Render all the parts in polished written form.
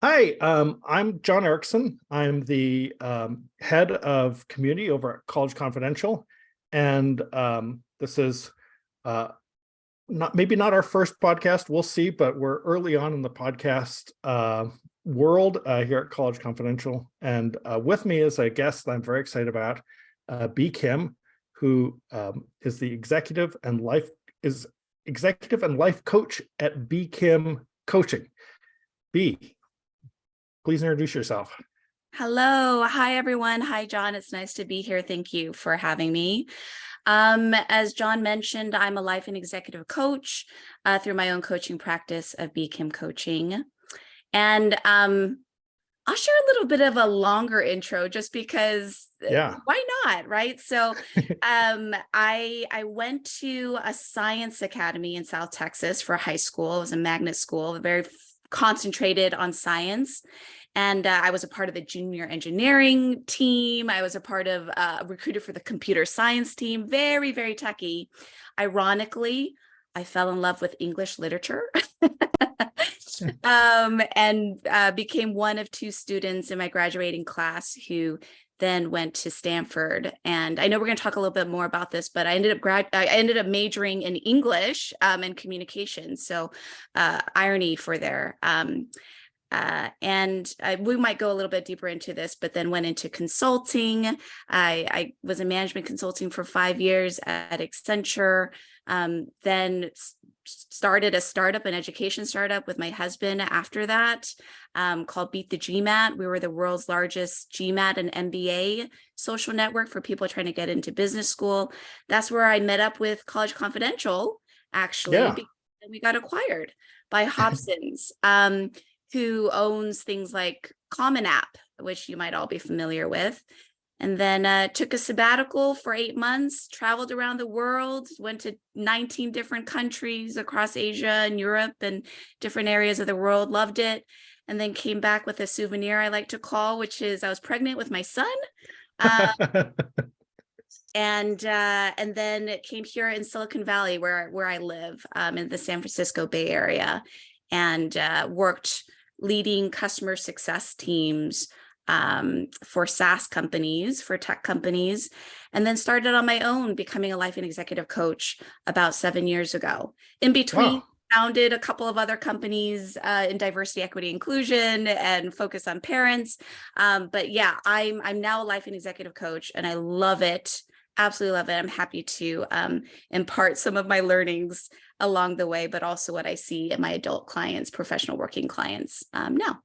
Hi, I'm John Erickson. I'm the head of community over at College Confidential, and this is uh, not maybe not our first podcast. We'll see, but we're early on in the podcast world here at College Confidential, and with me is a guest I'm very excited about, Bea Kim, who is the executive and life coach at Bea Kim Coaching. Bea, please introduce yourself. Hello. Hi, everyone. Hi, John. It's nice to be here. Thank you for having me. As John mentioned, I'm a life and executive coach through my own coaching practice of Bea Kim Coaching. And I'll share a little bit of a longer intro just because Yeah. why not, right? So I went to a science academy in South Texas for high school. It was a magnet school, very concentrated on science. And I was a part of the junior engineering team. I was a part of recruited for the computer science team, very, very techy. Ironically, I fell in love with English literature and became one of two students in my graduating class who then went to Stanford. And I know we're going to talk a little bit more about this, but I ended up majoring in English and communication. So irony for there. We might go a little bit deeper into this, but then went into consulting. I was in management consulting for 5 years at Accenture, then started a startup, an education startup with my husband after that, called Beat the GMAT. We were the world's largest GMAT and MBA social network for people trying to get into business school. That's where I met up with College Confidential, actually, Yeah. because we got acquired by Hobson's. Who owns things like Common App, which you might all be familiar with. And then took a sabbatical for 8 months, traveled around the world, went to 19 different countries across Asia and Europe and different areas of the world, loved it. And then came back with a souvenir I like to call, which is I was pregnant with my son. Uh, and then came here in Silicon Valley, where I live, in the San Francisco Bay Area, and worked leading customer success teams for SaaS companies, for tech companies, and then started on my own, becoming a life and executive coach about 7 years ago. In between, Wow. founded a couple of other companies in diversity, equity, inclusion, and focus on parents. But yeah, I'm now a life and executive coach, and I love it. Absolutely love it. I'm happy to impart some of my learnings along the way, but also what I see in my adult clients, professional working clients now.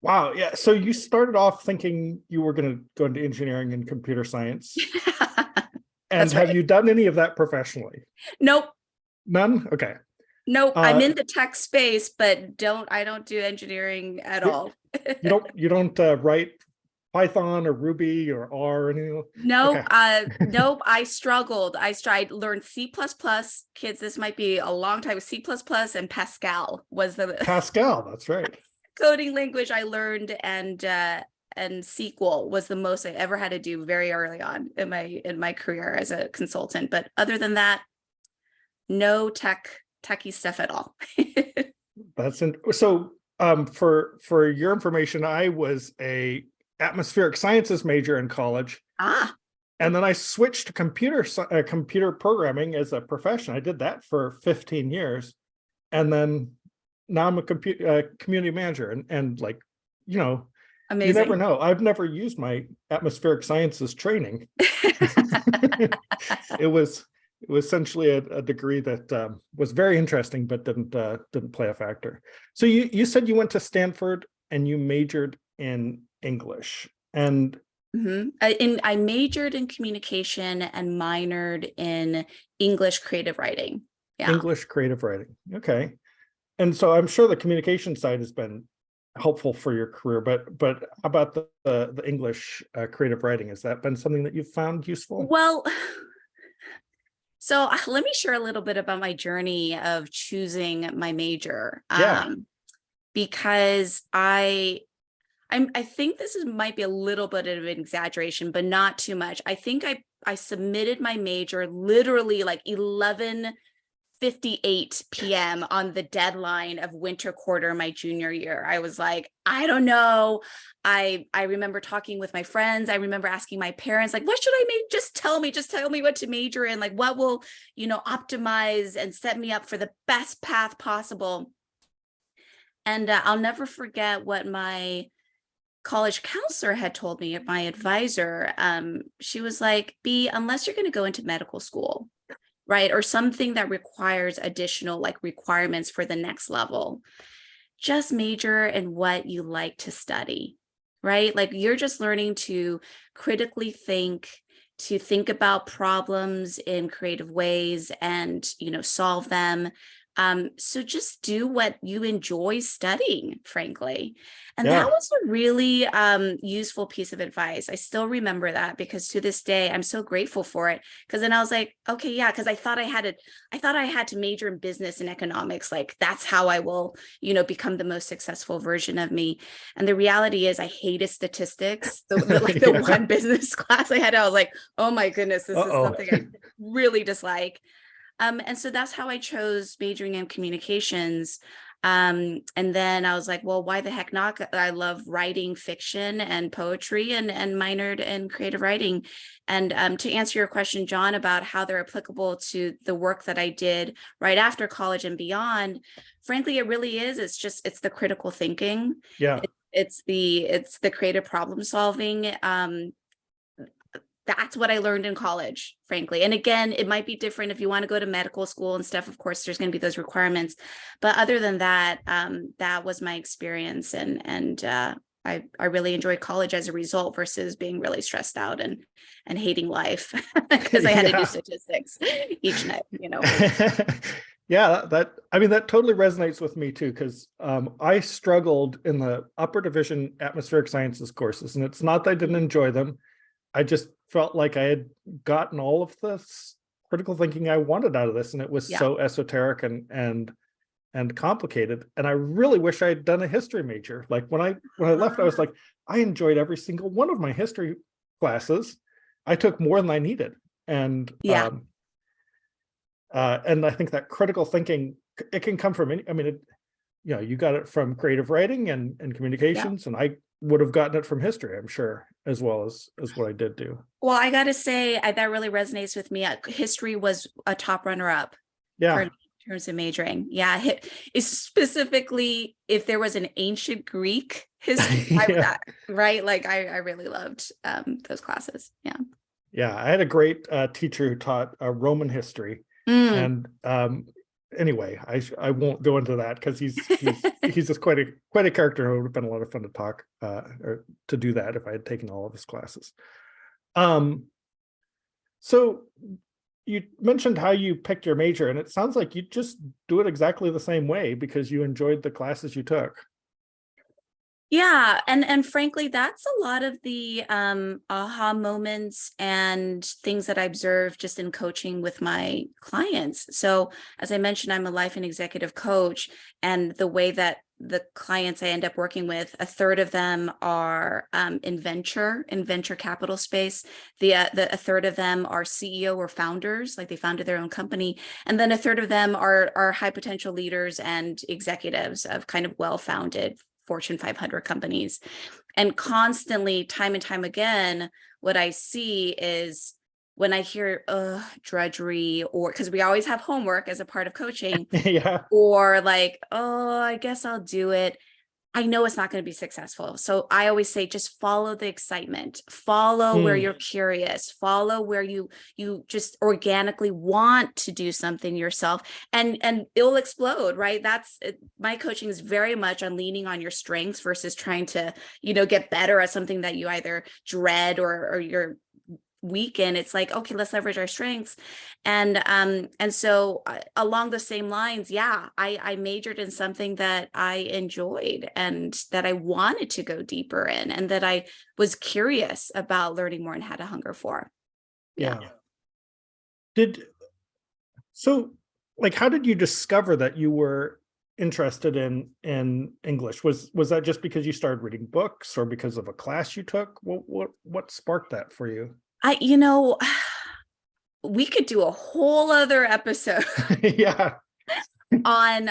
Wow. Yeah. So you started off thinking you were going to go into engineering and computer science. And That's have right. you done any of that professionally? Nope. None? Okay. Nope. I'm Uh, in the tech space, but I don't do engineering at all. you don't write Python or Ruby or R or anything? Nope. Okay. Nope. I struggled. Learned C++. Kids, this might be a long time. C++ and Pascal was the Pascal, that's right. coding language I learned, and SQL was the most I ever had to do very early on in my career as a consultant. But other than that, no techie stuff at all. So for your information, I was a atmospheric sciences major in college. Ah, And then I switched to computer programming as a profession. I did that for 15 years. And then now I'm a community manager. And like, you know, you never amazing. know. I've never used my atmospheric sciences training. It was essentially a degree that was very interesting, but didn't play a factor. So you said you went to Stanford and you majored in English. And I majored in communication and minored in English creative writing. Yeah. English creative writing. Okay. And so I'm sure the communication side has been helpful for your career, but how about the English creative writing? Has that been something that you've found useful? Well, so let me share a little bit about my journey of choosing my major, Yeah. because I think might be a little bit of an exaggeration, but not too much. I think I submitted my major literally like 11 58 p.m. on the deadline of winter quarter my junior year. I was like, I don't know. I remember talking with my friends. I remember asking my parents, like, what should I make? Just tell me what to major in, like what will, optimize and set me up for the best path possible. And I'll never forget what my college counselor had told me, my advisor. She was like, B, unless you're going to go into medical school, right, or something that requires additional like requirements for the next level, just major in what you like to study, right? Like you're just learning to critically think, to think about problems in creative ways and, solve them. So just do what you enjoy studying, frankly. And that Yeah. was a really useful piece of advice. I still remember that because to this day, I'm so grateful for it. Because then I was like, okay, yeah, because I thought I had to major in business and economics. Like that's how I will, become the most successful version of me. And the reality is I hated statistics. The Yeah. one business class I had, I was like, oh my goodness, this is something I really dislike. And so that's how I chose majoring in communications. And then I was like, well, why the heck not? I love writing fiction and poetry and minored in creative writing. And to answer your question, John, about how they're applicable to the work that I did right after college and beyond, frankly, it really is. It's the critical thinking. Yeah. It's the creative problem solving. That's what I learned in college, frankly. And again, it might be different if you want to go to medical school and stuff. Of course, there's going to be those requirements. But other than that, that was my experience. And I really enjoyed college as a result versus being really stressed out and hating life because I had to do statistics each night, Yeah, that totally resonates with me too, because I struggled in the upper division atmospheric sciences courses, and it's not that I didn't enjoy them. I just felt like I had gotten all of this critical thinking I wanted out of this, and it was so esoteric and complicated. And I really wish I had done a history major. Like when I left, I was like, I enjoyed every single one of my history classes. I took more than I needed, and I think that critical thinking, it can come from any. I mean, you got it from creative writing and communications, and I would have gotten it from history, I'm sure, as well as what I did do. Well, I got to say, that really resonates with me. History was a top runner-up in terms of majoring. Yeah, it's specifically if there was an ancient Greek history, right? Like I really loved those classes. Yeah. Yeah, I had a great teacher who taught Roman history, and anyway, I won't go into that because he's just quite a character. It would have been a lot of fun to talk or to do that if I had taken all of his classes. So you mentioned how you picked your major, and it sounds like you just do it exactly the same way because you enjoyed the classes you took. Yeah, and frankly, that's a lot of the aha moments and things that I observed just in coaching with my clients. So as I mentioned, I'm a life and executive coach, and the way that the clients I end up working with, a third of them are in venture capital space. A third of them are CEO or founders, like they founded their own company, and then a third of them are high potential leaders and executives of kind of well-founded Fortune 500 companies. And constantly, time and time again, what I see is when I hear drudgery, or because we always have homework as a part of coaching, or like, oh, I guess I'll do it, I know it's not going to be successful. So I always say, just follow the excitement, follow where you're curious, follow where you just organically want to do something yourself, and it'll explode, right? That's my coaching is very much on leaning on your strengths versus trying to, get better at something that you either dread or you're weak in. It's like, okay, let's leverage our strengths. And so along the same lines, I majored in something that I enjoyed and that I wanted to go deeper in, and that I was curious about learning more and had a hunger for. Yeah. How did you discover that you were interested in English? Was that just because you started reading books, or because of a class you took? What sparked that for you? we could do a whole other episode Yeah. on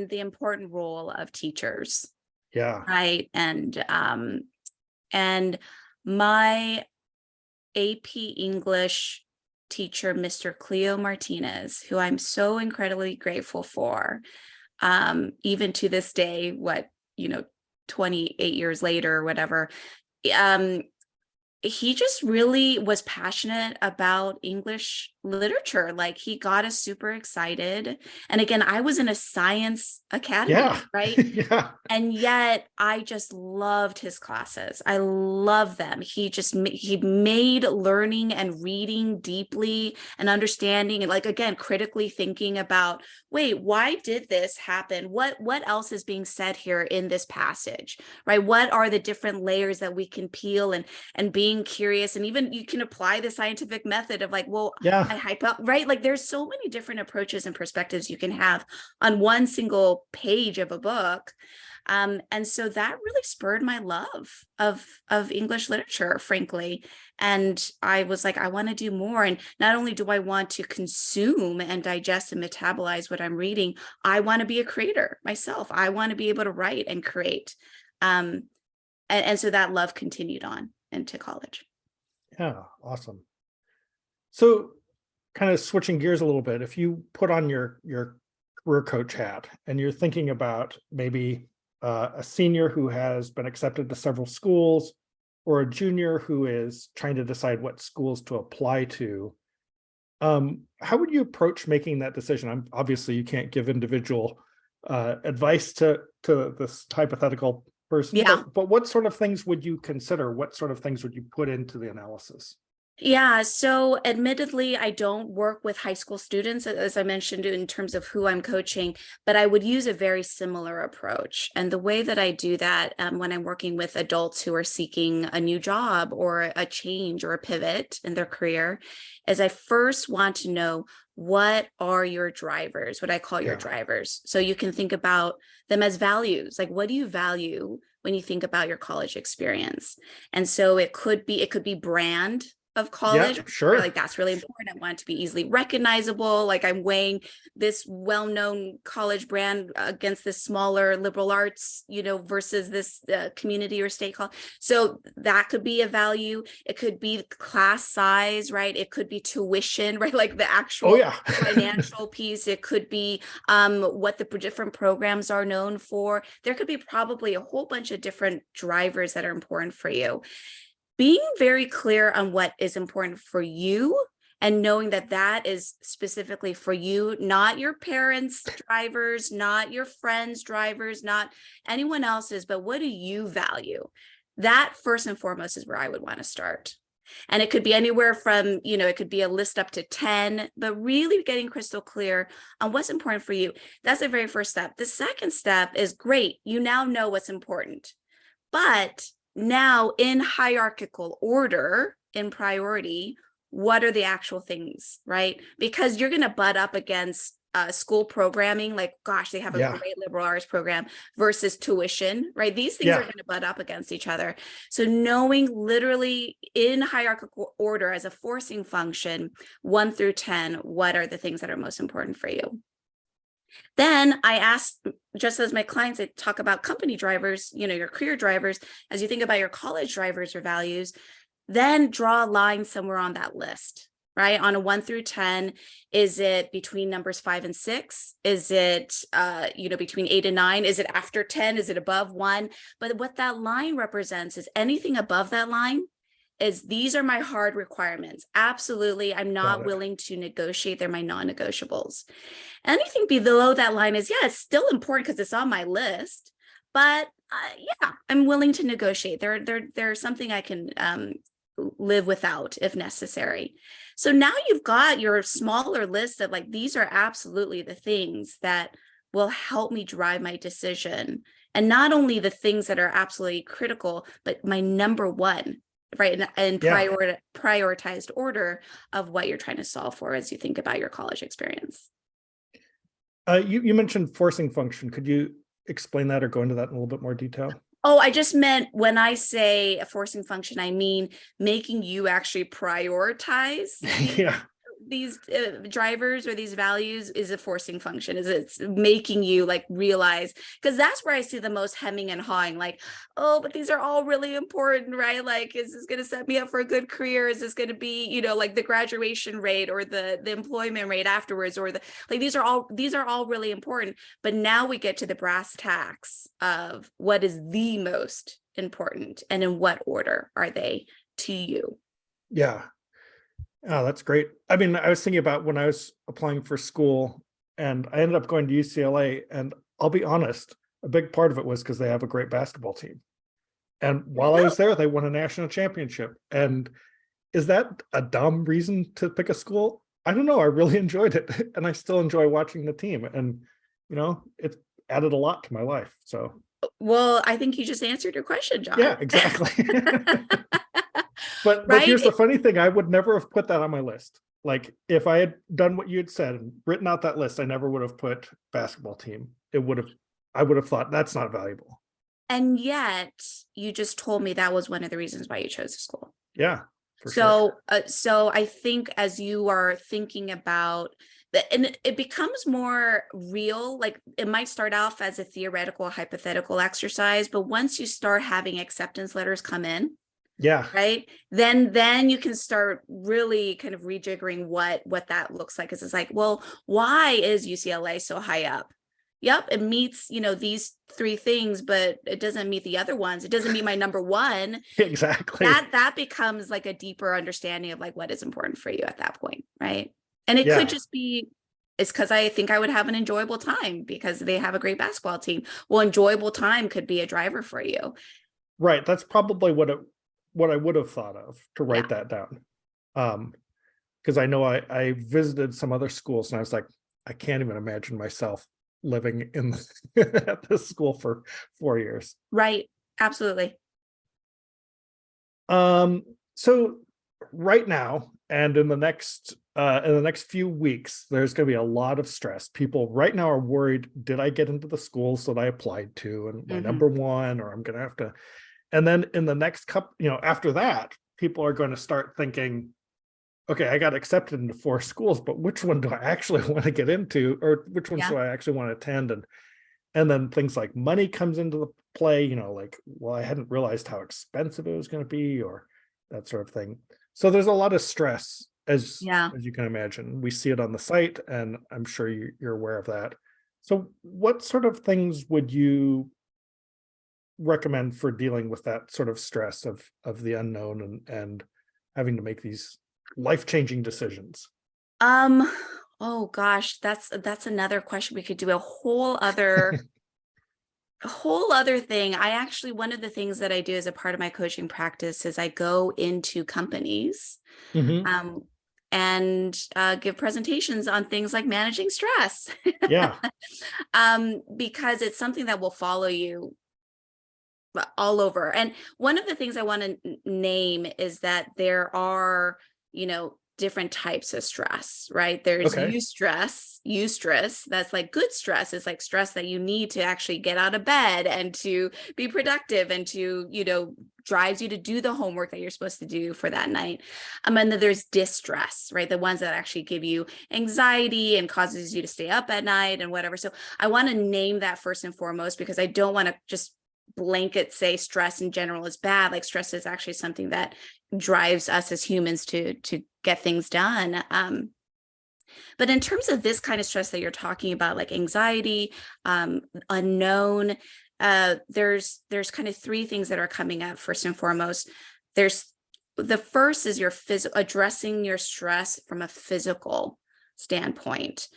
the important role of teachers, Yeah. right? And my AP English teacher, Mr. Cleo Martinez, who I'm so incredibly grateful for, even to this day, 28 years later or whatever, he just really was passionate about English literature. Like, he got us super excited. And again, I was in a science academy, Yeah. right? Yeah. And yet I just loved his classes. I love them. He made learning and reading deeply and understanding and, like, again, critically thinking about, wait, why did this happen? What else is being said here in this passage, right? What are the different layers that we can peel, and being curious, and even you can apply the scientific method of, like, well, Yeah. I hype up, right? Like, there's so many different approaches and perspectives you can have on one single page of a book. And so that really spurred my love of English literature, frankly. And I was like, I want to do more. And not only do I want to consume and digest and metabolize what I'm reading, I want to be a creator myself. I want to be able to write and create. And so that love continued on into college. Yeah. Awesome. So, kind of switching gears a little bit, if you put on your career coach hat and you're thinking about maybe a senior who has been accepted to several schools, or a junior who is trying to decide what schools to apply to, how would you approach making that decision? Obviously, you can't give individual advice to this hypothetical person, Yeah. but what sort of things would you consider? What sort of things would you put into the analysis? Yeah, so admittedly, I don't work with high school students, as I mentioned, in terms of who I'm coaching, but I would use a very similar approach. And the way that I do that, when I'm working with adults who are seeking a new job or a change or a pivot in their career, is I first want to know, what are your drivers, what I call your drivers. So you can think about them as values. Like, what do you value when you think about your college experience? And so it could be brand of college. Yeah, sure. Like, that's really important. I want it to be easily recognizable. Like, I'm weighing this well-known college brand against this smaller liberal arts, versus this community or state college. So that could be a value. It could be class size, right? It could be tuition, right? Like the actual financial piece. It could be what the different programs are known for. There could be probably a whole bunch of different drivers that are important for you. Being very clear on what is important for you, and knowing that that is specifically for you, not your parents' drivers, not your friends' drivers, not anyone else's, but what do you value? That first and foremost is where I would want to start. And it could be anywhere from, it could be a list up to 10, but really getting crystal clear on what's important for you. That's the very first step. The second step is, great, you now know what's important, but now, in hierarchical order, in priority, what are the actual things, right? Because you're going to butt up against school programming, like, gosh, they have a great liberal arts program, versus tuition, right? These things are going to butt up against each other. So knowing literally in hierarchical order as a forcing function, 1 through 10, what are the things that are most important for you? Then I ask, just as my clients, I talk about company drivers, your career drivers, as you think about your college drivers or values, then draw a line somewhere on that list, right? On a 1 through 10, is it between numbers 5 and 6? Is it, between 8 and 9? Is it after 10? Is it above 1? But what that line represents is anything above that line is, these are my hard requirements. Absolutely, I'm not willing to negotiate. They're my non-negotiables. Anything below that line is, it's still important because it's on my list, but I'm willing to negotiate. There's something I can live without if necessary. So now you've got your smaller list of, like, these are absolutely the things that will help me drive my decision. And not only the things that are absolutely critical, but my number one, right? And prioritized order of what you're trying to solve for as you think about your college experience. You mentioned forcing function. Could you explain that or go into that in a little bit more detail? Oh, I just meant, when I say a forcing function, I mean making you actually prioritize these drivers or these values is a forcing function, is it's making you like realize, because that's where I see the most hemming and hawing, like, oh, but these are all really important, right? Like, is this going to set me up for a good career? Is this going to be, like the graduation rate or the employment rate afterwards, or the, like, these are all really important. But now we get to the brass tacks of what is the most important and in what order are they to you? Yeah. Oh, that's great. I mean, I was thinking about when I was applying for school and I ended up going to UCLA, and I'll be honest, a big part of it was because they have a great basketball team. And while I was there, they won a national championship. And is that a dumb reason to pick a school? I don't know. I really enjoyed it. And I still enjoy watching the team. And, it added a lot to my life. So, well, I think you just answered your question, John. yeah, exactly. But right? here's the funny thing. I would never have put that on my list. Like, if I had done what you had said and written out that list, I never would have put basketball team. I would have thought that's not valuable. And yet you just told me that was one of the reasons why you chose the school. Yeah. For sure. So I think as you are thinking about that, and it becomes more real, like it might start off as a theoretical, hypothetical exercise, but once you start having acceptance letters come in, yeah, right, then you can start really kind of rejiggering what that looks like. Because it's like, well, why is UCLA so high up? Yep, it meets, these three things, but it doesn't meet the other ones. It doesn't meet my number one. exactly. That becomes like a deeper understanding of like what is important for you at that point, right? And it could just be, it's because I think I would have an enjoyable time because they have a great basketball team. Well, enjoyable time could be a driver for you. Right. That's probably what I would have thought of to write that down. Because I know I visited some other schools and I was like, I can't even imagine myself living in at this school for 4 years. Right. Absolutely. So right now and in the next few weeks, there's going to be a lot of stress. People right now are worried, did I get into the schools that I applied to and my number one, or I'm going to have to. And then in the next couple, after that, people are going to start thinking, okay, I got accepted into 4 schools, but which one do I actually want to get into, or which ones do I actually want to attend? And then things like money comes into the play, like, well, I hadn't realized how expensive it was going to be, or that sort of thing. So there's a lot of stress, as you can imagine. We see it on the site, and I'm sure you're aware of that. So what sort of things would you recommend for dealing with that sort of stress of the unknown and having to make these life-changing decisions? Oh gosh, that's another question. We could do a whole other thing. One of the things that I do as a part of my coaching practice is I go into companies and give presentations on things like managing stress. Yeah. Because it's something that will follow you all over. And one of the things I want to name is that there are, different types of stress, right? There's eustress. That's like good stress. It's like stress that you need to actually get out of bed and to be productive and to, drives you to do the homework that you're supposed to do for that night. And then there's distress, right? The ones that actually give you anxiety and causes you to stay up at night and whatever. So I want to name that first and foremost, because I don't want to just blanket say stress in general is bad. Like stress is actually something that drives us as humans to get things done. But in terms of this kind of stress that you're talking about, like anxiety, unknown, there's kind of 3 things that are coming up. First and foremost, the first is your addressing your stress from a physical standpoint.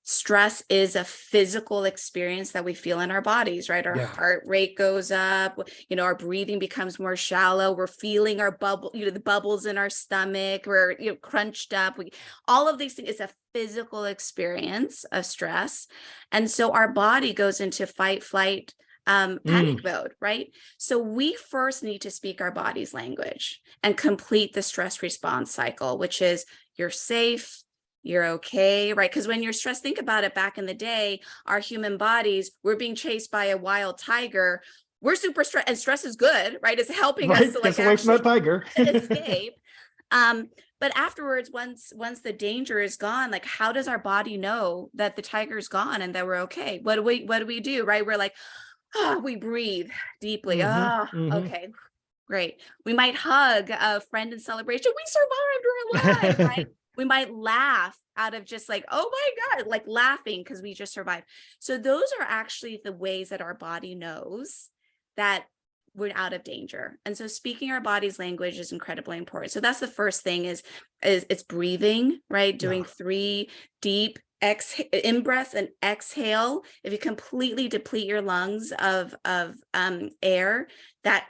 Stress is a physical experience that we feel in our bodies, right? Our heart rate goes up, our breathing becomes more shallow. We're feeling our bubble, the bubbles in our stomach. We're crunched up. All of these things is a physical experience of stress. And so our body goes into fight, flight, panic mode, right? So we first need to speak our body's language and complete the stress response cycle, which is you're safe, you're okay, right? Because when you're stressed, think about it, back in the day, our human bodies, we're being chased by a wild tiger. We're super stressed, and stress is good, right? It's helping us to Get away from that tiger. escape. But afterwards, once the danger is gone, like, how does our body know that the tiger's gone and that we're okay? What do we do? Right? We're like, oh, we breathe deeply. Hmm. Oh, Hmm. okay, great. We might hug a friend in celebration. We survived, we're alive, right? We might laugh out of just like, oh my God, like laughing because we just survived. So those are actually the ways that our body knows that we're out of danger. And so speaking our body's language is incredibly important. So that's the first thing is it's breathing, right? Doing Yeah. 3 deep in breaths and exhale. If you completely deplete your lungs of air, that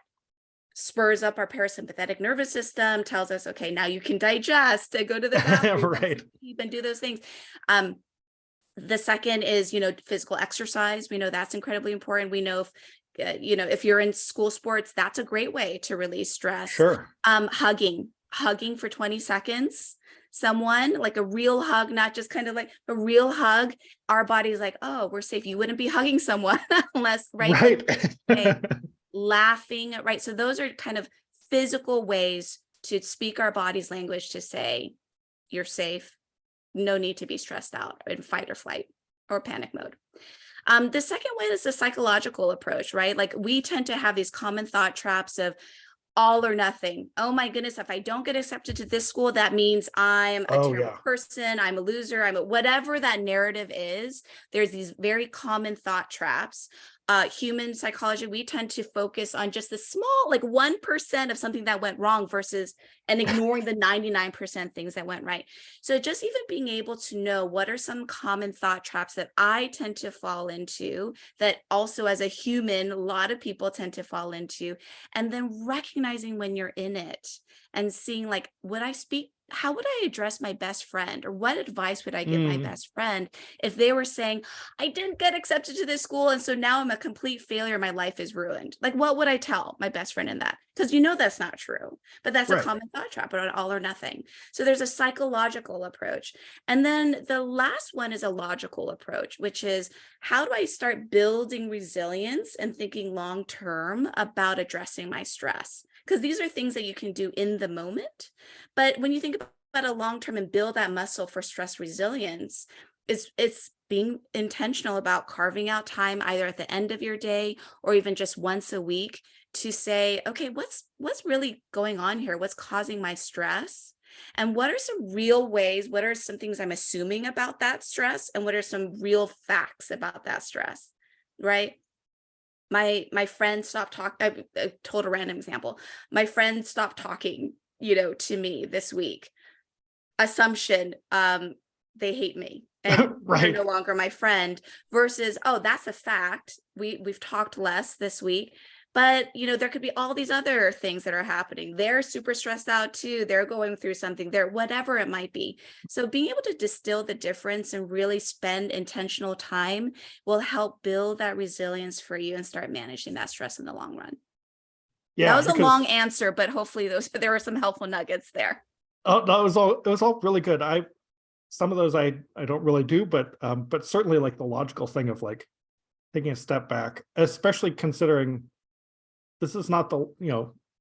spurs up our parasympathetic nervous system, tells us, okay, now you can digest and go to the bathroom and Right. sleep and do those things. The second is, physical exercise. We know that's incredibly important. We know if you're in school sports, that's a great way to release stress. Sure. Hugging for 20 seconds, someone, like a real hug, not just kind of like a real hug. Our body's like, oh, we're safe. You wouldn't be hugging someone unless, right? Right. Like, laughing, right? So those are kind of physical ways to speak our body's language to say, you're safe. No need to be stressed out in fight or flight or panic mode. The second way is the psychological approach, right? Like, we tend to have these common thought traps of all or nothing. Oh my goodness, if I don't get accepted to this school, that means I'm a Oh terrible yeah. person, I'm a loser, whatever that narrative is. There's these very common thought traps. Human psychology, we tend to focus on just the small, like 1% of something that went wrong and ignoring the 99% things that went right. So just even being able to know what are some common thought traps that I tend to fall into, that also as a human, a lot of people tend to fall into, and then recognizing when you're in it and seeing, like, how would I address my best friend, or what advice would I give my Mm. best friend if they were saying, I didn't get accepted to this school, and so now I'm a complete failure, my life is ruined? Like, what would I tell my best friend in that? Because that's not true, but that's a Right. common thought trap, or all or nothing. So there's a psychological approach. And then the last one is a logical approach, which is, how do I start building resilience and thinking long term about addressing my stress? Because these are things that you can do in the moment. But when you think about a long term and build that muscle for stress resilience, it's being intentional about carving out time either at the end of your day or even just once a week to say, okay, what's really going on here? What's causing my stress? And what are some real ways? What are some things I'm assuming about that stress? And what are some real facts about that stress? Right? My friend stopped talking. I told a random example. My friend stopped talking, to me this week. Assumption, they hate me and they're Right. no longer my friend, versus, oh, that's a fact. We've talked less this week, but there could be all these other things that are happening. They're super stressed out too. They're going through something there, whatever it might be. So being able to distill the difference and really spend intentional time will help build that resilience for you and start managing that stress in the long run. That Yeah, was a long because answer, but hopefully there were some helpful nuggets there. that was all. It was all really good. Some of those I don't really do, but certainly like the logical thing of like taking a step back, especially considering this is not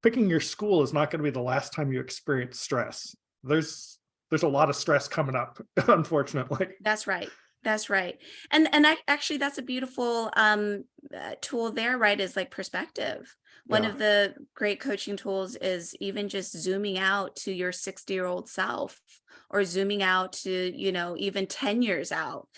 picking your school is not going to be the last time you experience stress. There's a lot of stress coming up, unfortunately. That's right. That's right. And actually, that's a beautiful tool there, right? Is like perspective. One Yeah. of the great coaching tools is even just zooming out to your 60-year-old self, or zooming out to, even 10 years out.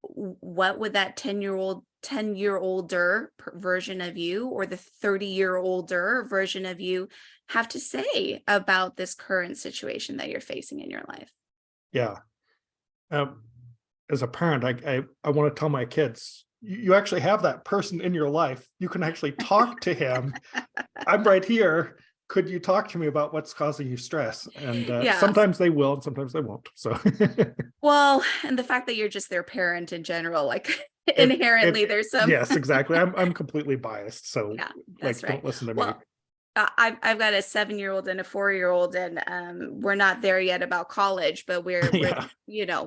What would that 10-year-older version of you, or the 30-year-older version of you, have to say about this current situation that you're facing in your life? Yeah. Um, as a parent, I want to tell my kids, you actually have that person in your life. You can actually talk to him. I'm right here. Could you talk to me about what's causing you stress? And Yeah. sometimes they will, and sometimes they won't. So Well, and the fact that you're just their parent in general, like it inherently there's some, yes, exactly. I'm completely biased. So yeah, that's like, right. don't listen to me. Well, I've got a 7-year-old and a 4-year-old, and we're not there yet about college, but we're Yeah.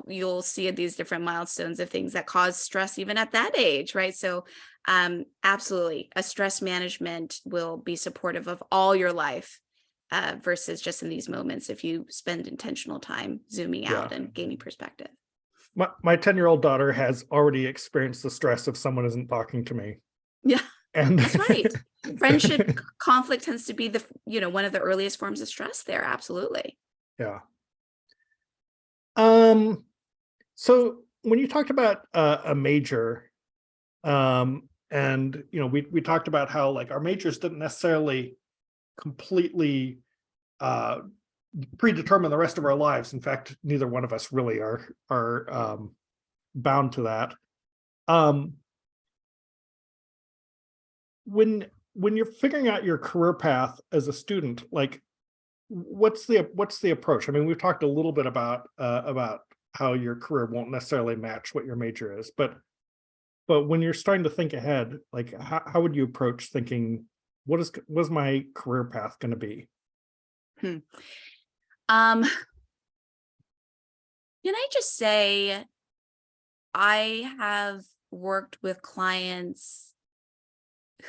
you'll see these different milestones of things that cause stress even at that age, right? So absolutely, a stress management will be supportive of all your life. versus just in these moments if you spend intentional time zooming out and gaining perspective. My 10-year-old daughter has already experienced the stress if someone isn't talking to me. Yeah, And that's right. Friendship conflict tends to be one of the earliest forms of stress there. Absolutely. Yeah. So when you talked about a major, and we talked about how like our majors didn't necessarily completely predetermine the rest of our lives. In fact, neither one of us really are bound to that. When you're figuring out your career path as a student, like what's the approach? I mean, we've talked a little bit about how your career won't necessarily match what your major is, but when you're starting to think ahead, like how would you approach thinking, what's my career path going to be? Can I just say I have worked with clients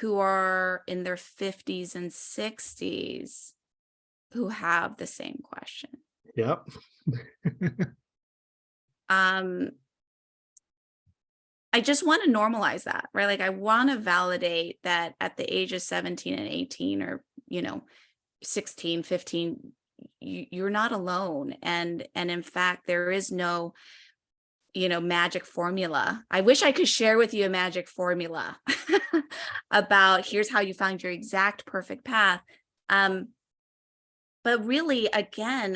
who are in their 50s and 60s who have the same question. Yep. I just want to normalize that, right? Like I want to validate that at the age of 17 and 18 or, 16, 15, you're not alone. And in fact, there is no, magic formula. I wish I could share with you a magic formula about here's how you found your exact perfect path. But really, again,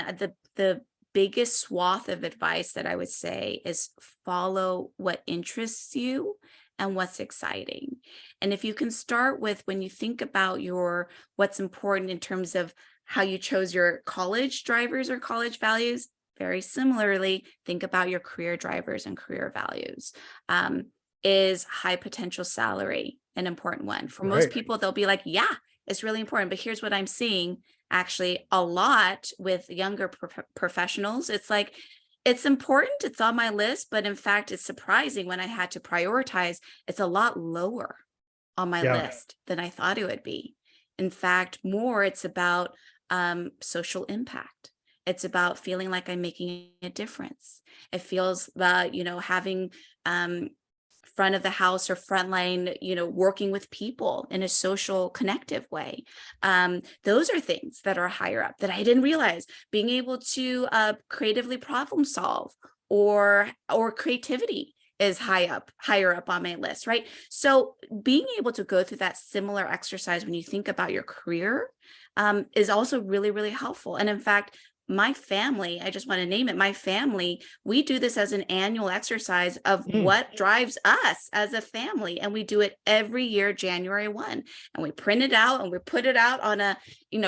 the biggest swath of advice that I would say is follow what interests you and what's exciting. And if you can start with when you think about what's important in terms of how you chose your college drivers or college values, very similarly, think about your career drivers and career values. Is high potential salary an important one? For most people, they'll be like, yeah, it's really important. But here's what I'm seeing actually a lot with younger professionals. It's like, it's important, it's on my list, but in fact, it's surprising when I had to prioritize, it's a lot lower on my list than I thought it would be. In fact, more it's about social impact. It's about feeling like I'm making a difference. It feels that, having front of the house or frontline, working with people in a social connective way. Those are things that are higher up that I didn't realize. Being able to creatively problem solve or creativity is higher up on my list, right? So being able to go through that similar exercise when you think about your career is also really, really helpful. And in fact, my family, I just want to name it, my family, we do this as an annual exercise of what drives us as a family. And we do it every year, January 1. And we print it out and we put it out on a,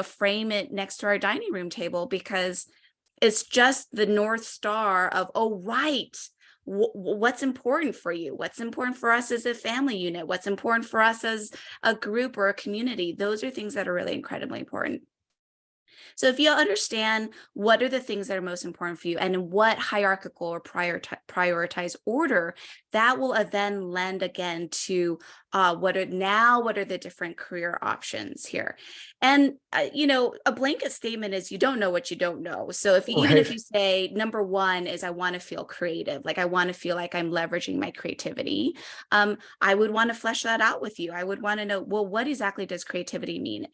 frame it next to our dining room table because it's just the North Star of, oh, right. What's important for you? What's important for us as a family unit? What's important for us as a group or a community? Those are things that are really incredibly important. So if you understand what are the things that are most important for you and in what hierarchical or prioritize order, that will then lend again to what are the different career options here. And, a blanket statement is you don't know what you don't know. So even if you say number one is I want to feel creative, like I want to feel like I'm leveraging my creativity, I would want to flesh that out with you. I would want to know, well, what exactly does creativity mean?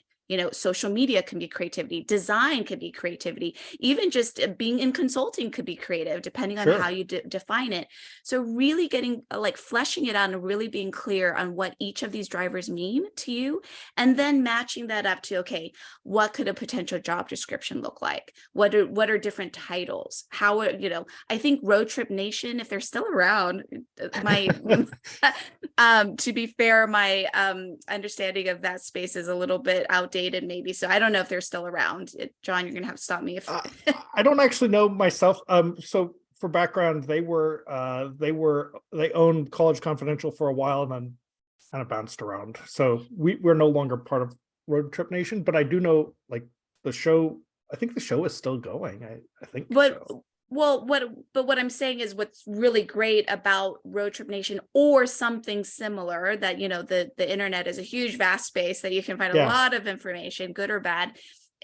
Social media can be creativity, design can be creativity, even just being in consulting could be creative, depending on how you define it. So really getting fleshing it out and really being clear on what each of these drivers mean to you, and then matching that up to, okay, what could a potential job description look like? What are different titles? How I think Road Trip Nation, if they're still around, to be fair, my understanding of that space is a little bit outdated maybe. So I don't know if they're still around. John, you're going to have to stop me if I don't actually know myself. So for background, they owned College Confidential for a while and then kind of bounced around. So we're no longer part of Road Trip Nation, but I do know the show. I think the show is still going. I think. Well, what I'm saying is what's really great about Road Trip Nation or something similar that, the internet is a huge, vast space that you can find a lot of information, good or bad,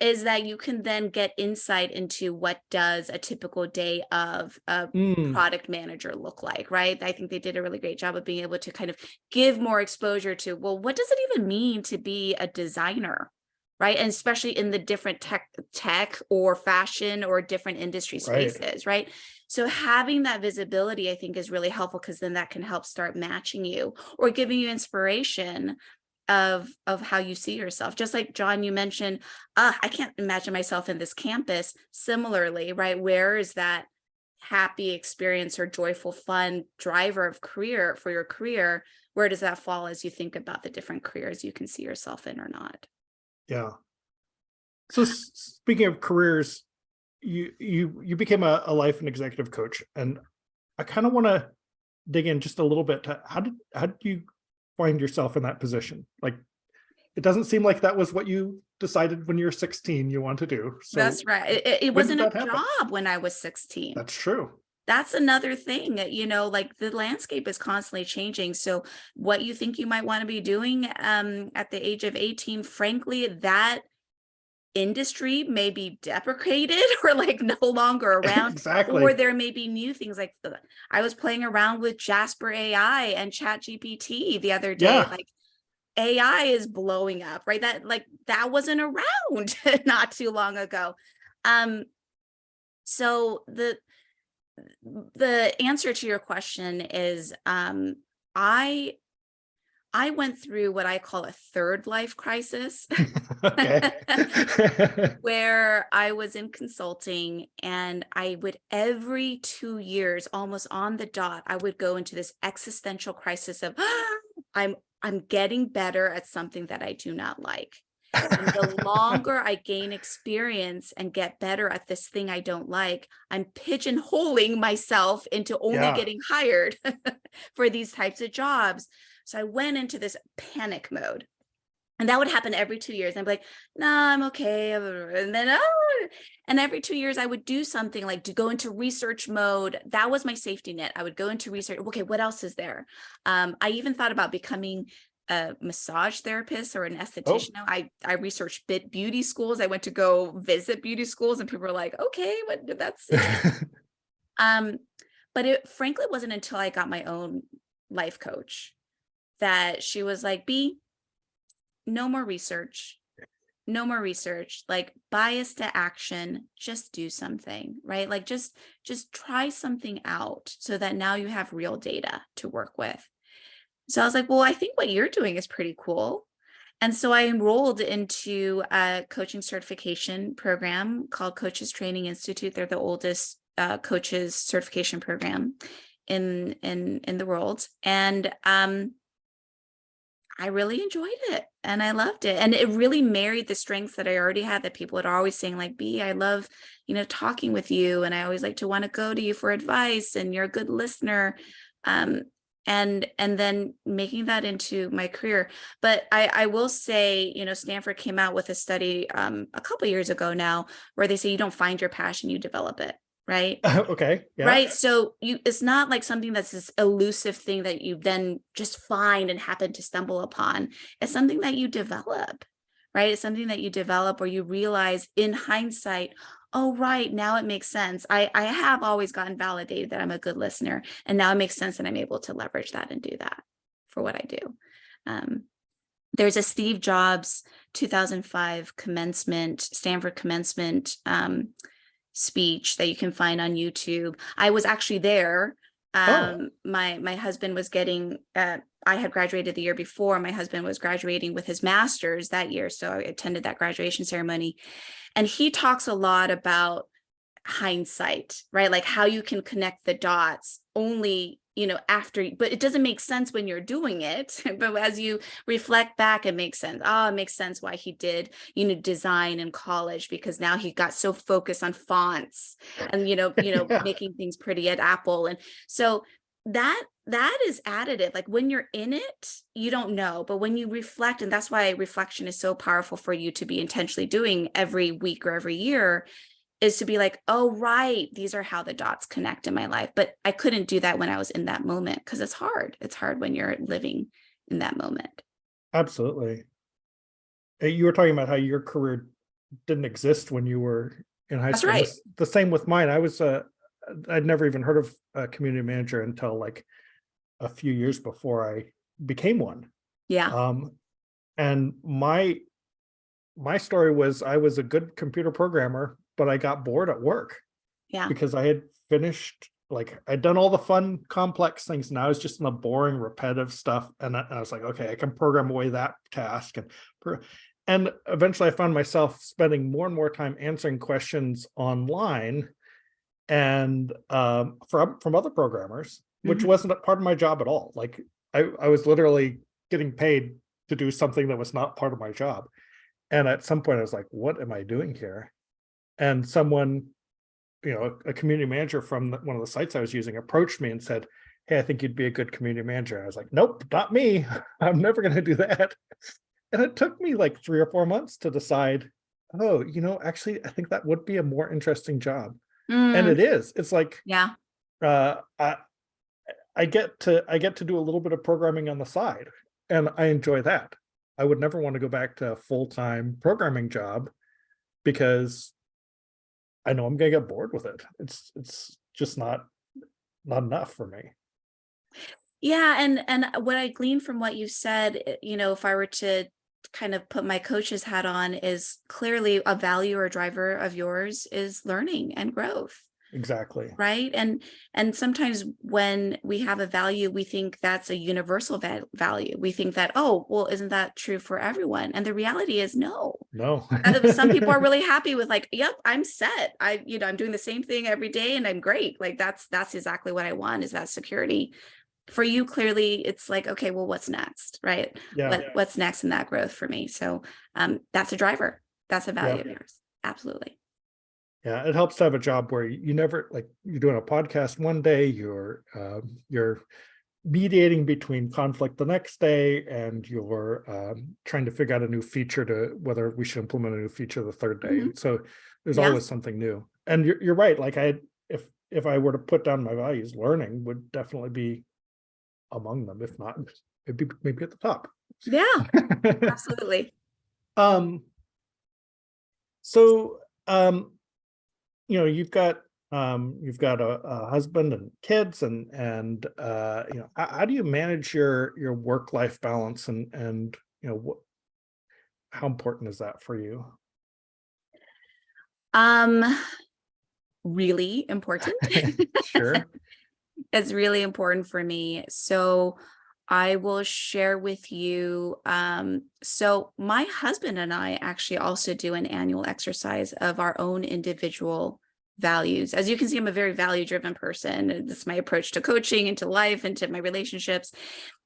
is that you can then get insight into what does a typical day of a Mm, product manager look like, right? I think they did a really great job of being able to kind of give more exposure to, well, what does it even mean to be a designer, right? And especially in the different tech or fashion or different industry right. spaces, right? So having that visibility, I think, is really helpful, because then that can help start matching you or giving you inspiration of how you see yourself. Just like John, you mentioned, I can't imagine myself in this campus. Similarly, right? Where is that happy experience or joyful, fun driver of career for your career? Where does that fall as you think about the different careers you can see yourself in or not? Yeah. So speaking of careers, you became a life and executive coach, and I kind of want to dig in just a little bit to how did you find yourself in that position? Like, it doesn't seem like that was what you decided when you were 16 you want to do. So That's right. It when did wasn't a that happen? job when I was 16. That's true. That's another thing, like the landscape is constantly changing. So what you think you might want to be doing at the age of 18, frankly, that industry may be deprecated or like no longer around, or Exactly. there may be new things. Like I was playing around with Jasper AI and Chat GPT the other day. Yeah. Like AI is blowing up, right? That wasn't around not too long ago. Um, so the answer to your question is I I went through what I call a third life crisis Okay. where I was in consulting, and I would every 2 years, almost on the dot, I would go into this existential crisis of I'm I'm getting better at something that I do not like. And the longer I gain experience and get better at this thing I don't like, I'm pigeonholing myself into only Yeah. getting hired for these types of jobs. So I went into this panic mode. And that would happen every 2 years. And I'd be like, nah, I'm okay. And then, and every 2 years I would do something like to go into research mode. That was my safety net. I would go into research. Okay, what else is there? I even thought about becoming a massage therapist or an Oh. esthetician. I researched beauty schools. I went to go visit beauty schools, and people were like, okay, but that's interesting. Um, but it frankly wasn't until I got my own life coach that she was like, B, no more research, no more research, like bias to action, just do something, right? Like just try something out so that now you have real data to work with. So I was like, well, I think what you're doing is pretty cool. And so I enrolled into a coaching certification program called Coaches Training Institute. They're the oldest coaches certification program in the world. And I really enjoyed it and I loved it. And it really married the strengths that I already had, that people had always saying like, B, I love, talking with you. And I always like to want to go to you for advice, and you're a good listener. Um, and then making that into my career. But I will say, Stanford came out with a study a couple years ago now, where they say you don't find your passion, you develop it. Right. Okay. Yeah. Right. So it's not like something that's this elusive thing that you then just find and happen to stumble upon. It's something that you develop, right? It's something that you develop, or you realize in hindsight, oh, right, now it makes sense. I have always gotten validated that I'm a good listener. And now it makes sense that I'm able to leverage that and do that for what I do. There's a Steve Jobs 2005 Stanford commencement speech that you can find on YouTube. I was actually there. Oh. My husband was getting I had graduated the year before. My husband was graduating with his master's that year, so I attended that graduation ceremony. And he talks a lot about hindsight, right? Like how you can connect the dots only, after, but it doesn't make sense when you're doing it. But as you reflect back, it makes sense. Oh, it makes sense why he did, design in college, because now he got so focused on fonts and, Yeah. making things pretty at Apple. And so that is additive. Like when you're in it, you don't know, but when you reflect, and that's why reflection is so powerful for you to be intentionally doing every week or every year, is to be like, oh, right, these are how the dots connect in my life. But I couldn't do that when I was in that moment, because it's hard. It's hard when you're living in that moment. Absolutely. You were talking about how your career didn't exist when you were in high That's school. right. The same with mine. I'd never even heard of a community manager until like a few years before I became one. Yeah. Um, and my story was I was a good computer programmer, but I got bored at work Yeah. because I had finished, like I'd done all the fun, complex things, and I was just in the boring, repetitive stuff. And I was like, okay, I can program away that task. And eventually I found myself spending more and more time answering questions online and from other programmers, which Mhm. wasn't a part of my job at all. Like I was literally getting paid to do something that was not part of my job. And at some point I was like, what am I doing here? And someone, a community manager from one of the sites I was using approached me and said, hey, I think you'd be a good community manager. I was like, nope, not me. I'm never going to do that. And it took me like 3 or 4 months to decide, oh, actually, I think that would be a more interesting job. And Mm, it is. It's like yeah. uh, I, I get to do a little bit of programming on the side, and I enjoy that. I would never want to go back to a full-time programming job because I know I'm gonna get bored with it. It's just not enough for me. Yeah, and what I gleaned from what you said, if I were to kind of put my coach's hat on, is clearly a value or driver of yours is learning and growth, Exactly. right? And sometimes when we have a value, we think that's a universal value. We think that, oh, well, isn't that true for everyone? And the reality is no. No. Some people are really happy with like, yep, I'm set. I'm doing the same thing every day and I'm great. Like that's exactly what I want, is that security. For you, clearly it's like, okay, well, what's next, right? Yeah. What's next in that growth for me? So that's a driver. That's a Yeah. value of yours. Absolutely. Yeah. It helps to have a job where you never, like, you're doing a podcast one day, you're mediating between conflict the next day, and you're trying to figure out a new feature to whether we should implement a new feature the third day. Mhm. So there's Yeah. always something new. And you're right. Like if I were to put down my values, learning would definitely be among them. If not, it'd be maybe at the top. Yeah. Absolutely. um, so you've got a husband and kids, and how do you manage your work life balance, and how important is that for you? Um, really important. Sure. It's really important for me. So I will share with you. So my husband and I actually also do an annual exercise of our own individual values. As you can see, I'm a very value-driven person. It's my approach to coaching and to life and to my relationships.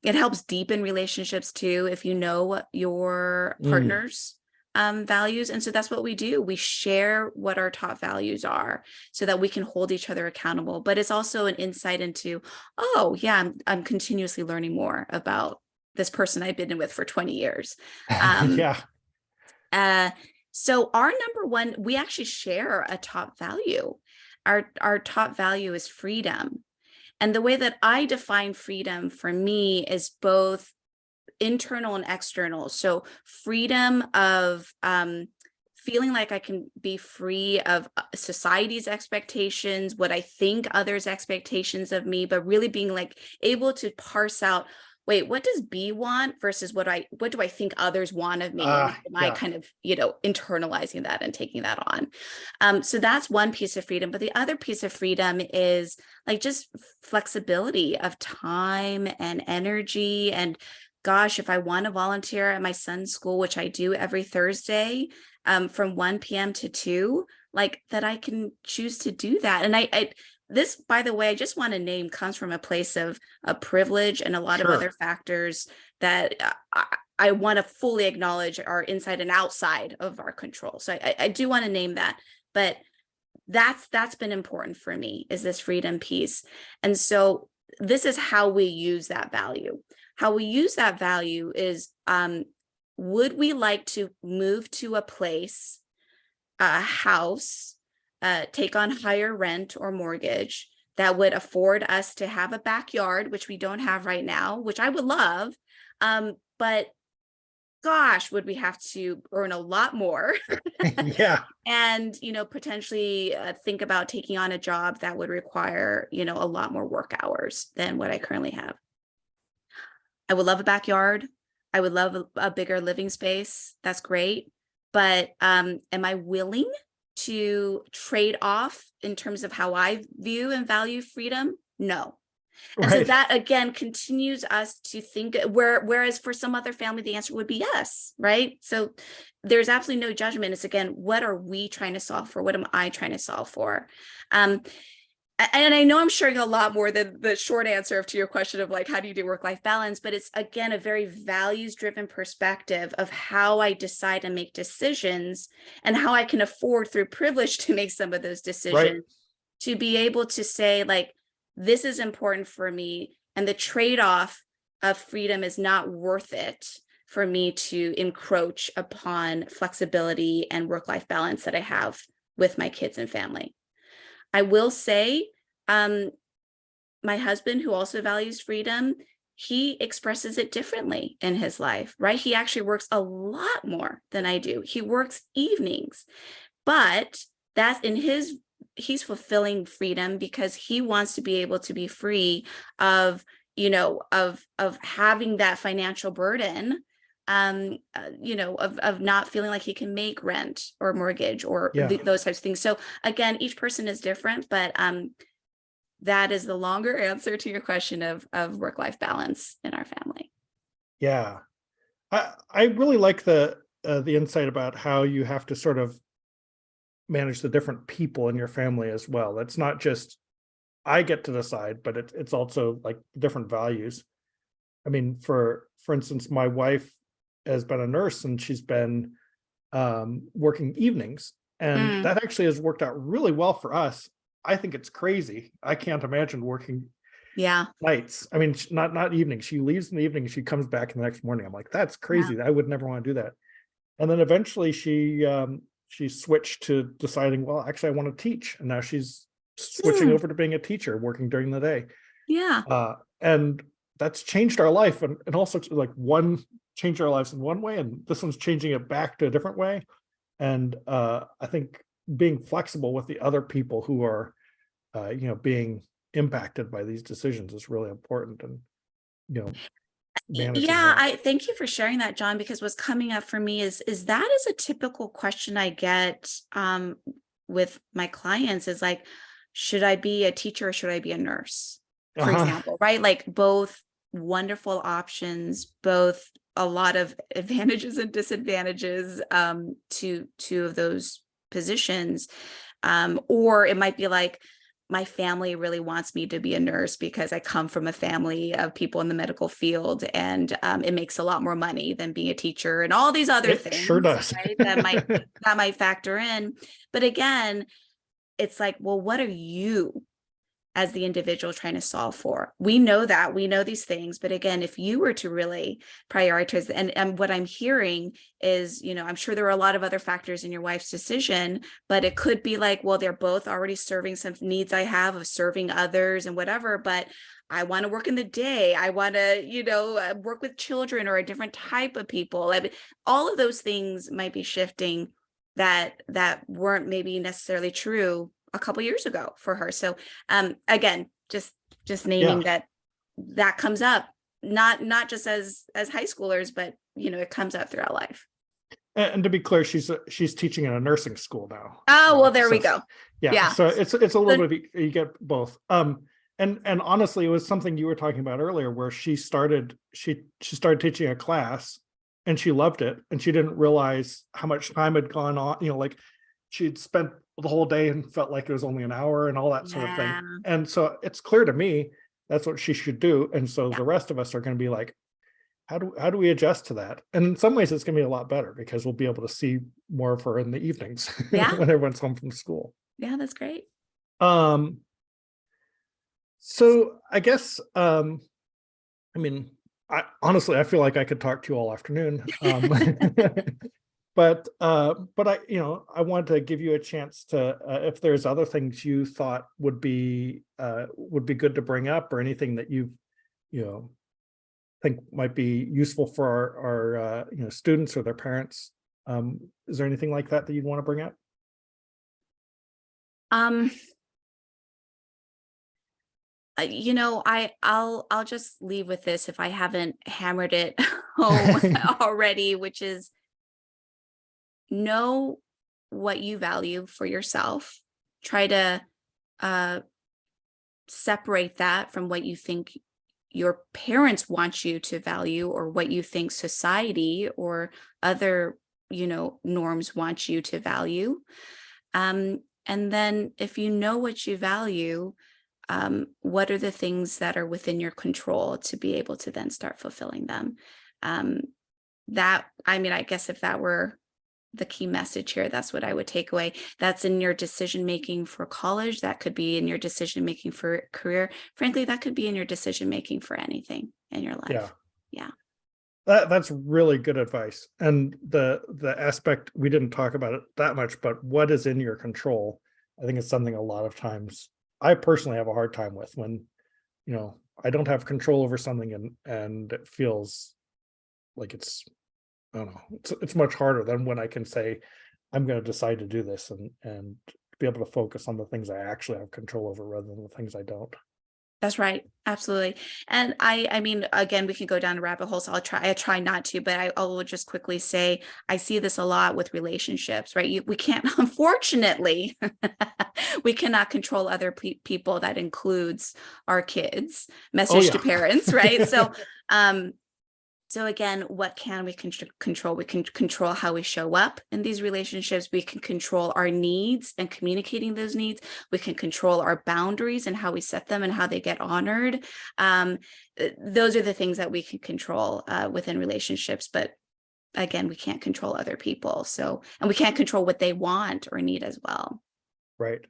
It helps deepen relationships too, if you know your Mm, partner's values. And so that's what we do. We share what our top values are so that we can hold each other accountable. But it's also an insight into, oh, yeah, I'm continuously learning more about this person I've been with for 20 years. Um, yeah. uh, so our number one, we actually share a top value. Our top value is freedom. And the way that I define freedom for me is both internal and external. So freedom of feeling like I can be free of society's expectations, what I think others' expectations of me, but really being like able to parse out, wait, what does B want versus what do I think others want of me? And am I Yeah. kind of, internalizing that and taking that on? So that's one piece of freedom. But the other piece of freedom is like just flexibility of time and energy. And gosh, if I want to volunteer at my son's school, which I do every Thursday, from 1 p.m. to 2, like that I can choose to do that. And this, by the way, I just want to name, comes from a place of a privilege and a lot of other Sure. factors that I want to fully acknowledge are inside and outside of our control. So I do want to name that, but that's been important for me, is this freedom piece. And so this is how we use that value. How we use that value is, would we like to move to a place, a house, take on higher rent or mortgage that would afford us to have a backyard, which we don't have right now, which I would love. But gosh, would we have to earn a lot more Yeah. and, potentially think about taking on a job that would require, a lot more work hours than what I currently have. I would love a backyard. I would love a bigger living space. That's great. But am I willing to trade off in terms of how I view and value freedom? No. And so Right. that again continues us to think whereas for some other family, the answer would be yes, right? So there's absolutely no judgment. It's again, what are we trying to solve for? What am I trying to solve for? And I know I'm sharing a lot more than the short answer to your question of like, how do you do work-life balance? But it's again, a very values-driven perspective of how I decide and make decisions and how I can afford through privilege to make some of those Right. decisions to be able to say like, this is important for me. And the trade-off of freedom is not worth it for me to encroach upon flexibility and work-life balance that I have with my kids and family. I will say, my husband, who also values freedom, he expresses it differently in his life, right? He actually works a lot more than I do. He works evenings, but that's he's fulfilling freedom because he wants to be able to be free of, of having that financial burden, of not feeling like he can make rent or mortgage or Yeah. those types of things. So again, each person is different, but that is the longer answer to your question of work-life balance in our family. Yeah. I really like the insight about how you have to sort of manage the different people in your family as well. It's not just I get to decide, but it's also like different values. I mean, for instance, my wife has been a nurse and she's been working evenings, and Mm, that actually has worked out really well for us. I think it's crazy. I can't imagine working yeah, nights. I mean, not evenings. She leaves in the evening, she comes back in the next morning. I'm like, that's yeah. crazy. I would never want to do that. And then eventually she switched to deciding, well, actually I want to teach. And now she's switching Mm, over to being a teacher, working during the day. yeah. And that's changed our life, and also like one changed our lives in one way, and this one's changing it back to a different way. And I think being flexible with the other people who are being impacted by these decisions is really important, and you know managing Yeah, that. I thank you for sharing that, John, because what's coming up for me is that is a typical question I get with my clients is like, should I be a teacher or should I be a nurse? For Uh-huh. example, right? Like both wonderful options, both a lot of advantages and disadvantages to two of those positions. Or it might be like, my family really wants me to be a nurse because I come from a family of people in the medical field, and it makes a lot more money than being a teacher and all these other It sure things, does. right? That might factor in. But again, it's like, well, what are you as the individual trying to solve for? We know that, we know these things, but again, if you were to really prioritize, and what I'm hearing is, I'm sure there are a lot of other factors in your wife's decision, but it could be like, well, they're both already serving some needs I have of serving others and whatever, but I want to work in the day. I want to, work with children or a different type of people. I mean, all of those things might be shifting that weren't maybe necessarily true a couple years ago for her. So again, just naming Yeah. that comes up, not just as high schoolers, but it comes up throughout life. And to be clear, she's teaching in a nursing school now. Oh, well, there we So go. yeah, Yeah. so it's a little So, bit of, you get both. And honestly, it was something you were talking about earlier, where she started teaching a class and she loved it, and she didn't realize how much time had gone on, like she'd spent the whole day and felt like it was only an hour and all that sort of thing. yeah. And so it's clear to me that's what she should do. And so Yeah. the rest of us are going to be like, how do we adjust to that? And in some ways it's going to be a lot better because we'll be able to see more of her in the evenings Yeah. when everyone's home from school. Yeah. That's great. Um, so I guess, I mean, I feel like I could talk to you all afternoon. But I want to give you a chance to, if there's other things you thought would be good to bring up, or anything that you've, you know, think might be useful for our students or their parents? Is there anything like that you'd want to bring up? Um, I'll just leave with this if I haven't hammered it home already, which is know what you value for yourself. Try to separate that from what you think your parents want you to value, or what you think society or other, norms want you to value. And then if you know what you value, what are the things that are within your control to be able to then start fulfilling them? I guess if that were the key message here, that's what I would take away. That's in your decision making for college. That could be in your decision making for career. Frankly, that could be in your decision making for anything in your life. Yeah. That's really good advice. And the aspect, we didn't talk about it that much, but what is in your control, I think it's something a lot of times I personally have a hard time with, when I don't have control over something and it feels like it's, I don't know, it's much harder than when I can say I'm going to decide to do this and be able to focus on the things I actually have control over rather than the things I don't. That's right. Absolutely. And I mean, again, we can go down a rabbit hole, so I try not to, but I will just quickly say, I see this a lot with relationships, right? We can't, unfortunately, we cannot control other people. That includes our kids, message to parents, right? So again, what can we control? We can control how we show up in these relationships. We can control our needs and communicating those needs. We can control our boundaries and how we set them and how they get honored. Those are the things that we can control within relationships. But again, we can't control other people. And we can't control what they want or need as well. Right.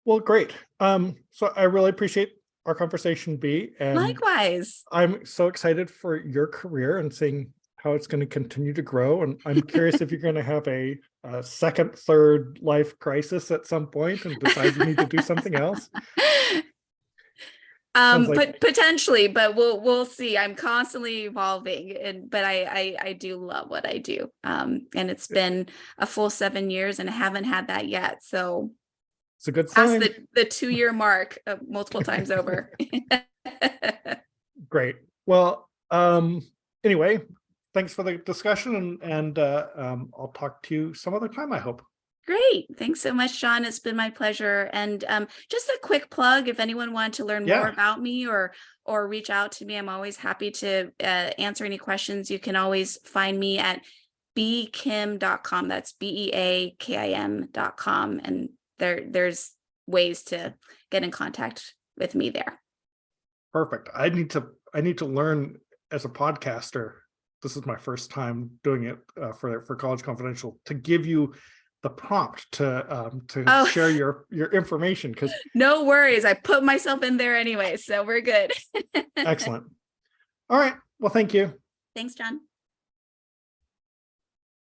Well, great. So I really appreciate our conversation, Bea, and likewise, I'm so excited for your career and seeing how it's going to continue to grow. And I'm curious if you're going to have a second, third life crisis at some point and decide you need to do something else. But potentially, but we'll see. I'm constantly evolving, but I do love what I do. And it's been a full 7 years and I haven't had that yet. So it's a good sign. Past the 2-year mark multiple times over. Great. Well, anyway, thanks for the discussion, and I'll talk to you some other time, I hope. Great. Thanks so much, John. It's been my pleasure. And just a quick plug, if anyone wanted to learn more about me or reach out to me, I'm always happy to answer any questions. You can always find me at beakim.com. That's BEAKIM.com. And there's ways to get in contact with me there. Perfect. I need to learn as a podcaster. This is my first time doing it for College Confidential, to give you the prompt to share your information, because no worries, I put myself in there anyway, so we're good. Excellent. All right. Well, thank you. Thanks, John.